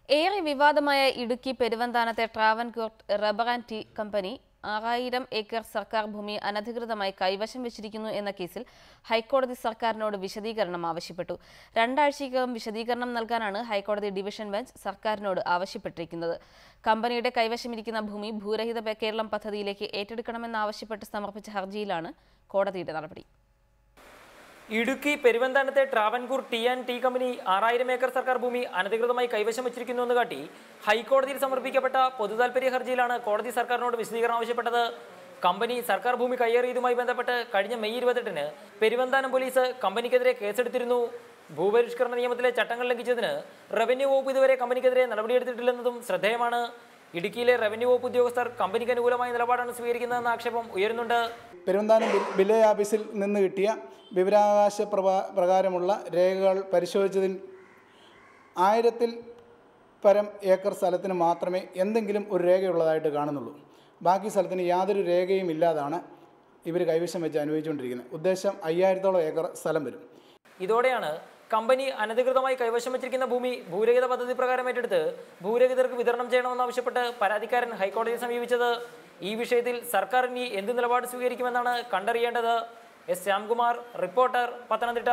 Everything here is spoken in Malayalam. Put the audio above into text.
ഏറെ വിവാദമായ ഇടുക്കി പെരുവന്താനത്തെ Travancore rubber and tea company 6000 acre സർക്കാർ ഭൂമി അനധികൃതമായി കൈവശം വെച്ചിരിക്കുന്നു എന്ന കേസിൽ ഹൈക്കോടതി സർക്കാരിനോട് വിശദീകരണം ആവശ്യപ്പെട്ടു. 2 ആഴ്ചയ്ക്കകം വിശദീകരണം നൽകാനാണ് ഹൈക്കോടതി ഡിവിഷൻ ബെഞ്ച് സർക്കാരിനോട് ആവശ്യപ്പെട്ടിരിക്കുന്നത്. കമ്പനിയുടെ കൈവശമിരിക്കുന്ന ഭൂമി ഭൂരഹിത കേരളം പദ്ധതിയിലേക്ക് ഏറ്റെടുക്കണമെന്നാവശ്യപ്പെട്ട് സമർപ്പിച്ച ഹർജിയിലാണ് കോടതിയുടെ നടപടി. ഇടുക്കി പെരുവന്താനത്തെ ട്രാവൻകൂർ ടി കമ്പനി 6000 ഏക്കർ സർക്കാർ ഭൂമി അനധികൃതമായി കൈവശം വെച്ചിരിക്കുന്നുവെന്ന് കാട്ടി ഹൈക്കോടതിയിൽ സമർപ്പിക്കപ്പെട്ട പൊതുതാൽപര്യ ഹർജിയിലാണ് കോടതി സർക്കാരിനോട് വിശദീകരണം ആവശ്യപ്പെട്ടത്. കമ്പനി സർക്കാർ ഭൂമി കയ്യേറിയതുമായി ബന്ധപ്പെട്ട് കഴിഞ്ഞ മെയ് 28-ന് പെരുവന്താനം പോലീസ് കമ്പനിക്കെതിരെ കേസെടുത്തിരുന്നു. ഭൂപരിഷ്കരണ നിയമത്തിലെ ചട്ടങ്ങൾ ലംഘിച്ചതിന് റവന്യൂ വകുപ്പ് ഇതുവരെ കമ്പനിക്കെതിരെ നടപടിയെടുത്തിട്ടില്ലെന്നതും ശ്രദ്ധേയമാണ്. ഇടുക്കിയിലെ റവന്യൂ വകുപ്പ് ഉദ്യോഗസ്ഥർ കമ്പനിക്ക് അനുകൂലമായ നിലപാടാണ് സ്വീകരിക്കുന്നതെന്ന ആക്ഷേപം ഉയരുന്നുണ്ട്. പെരുവന്താനം വില്ലേജ് ഓഫീസിൽ നിന്ന് കിട്ടിയ വിവരാവകാശ പ്രകാരമുള്ള രേഖകൾ പരിശോധിച്ചതിൽ 1000-ൽ പരം ഏക്കർ സ്ഥലത്തിന് മാത്രമേ എന്തെങ്കിലും ഒരു രേഖയുള്ളതായിട്ട് കാണുന്നുള്ളൂ. ബാക്കി സ്ഥലത്തിന് യാതൊരു രേഖയും ഇല്ലാതാണ് ഇവർ കൈവശം വെച്ച് അനുഭവിച്ചുകൊണ്ടിരിക്കുന്നത്. ഉദ്ദേശം 5000-ഓളം ഏക്കർ സ്ഥലം വരും. ഇതോടെയാണ് കമ്പനി അനധികൃതമായി കൈവശം വെച്ചിരിക്കുന്ന ഭൂമി ഭൂരഹിത പദ്ധതി പ്രകാരം ഏറ്റെടുത്ത് ഭൂരഹിതർക്ക് വിതരണം ചെയ്യണമെന്നാവശ്യപ്പെട്ട് പരാതിക്കാരൻ ഹൈക്കോടതിയെ സമീപിച്ചത്. ഈ വിഷയത്തിൽ സർക്കാർ ഇനി എന്ത് നിലപാട് സ്വീകരിക്കുമെന്നാണ് കണ്ടറിയേണ്ടത്. S Shyamkumar, reporter, Pathanamthitta.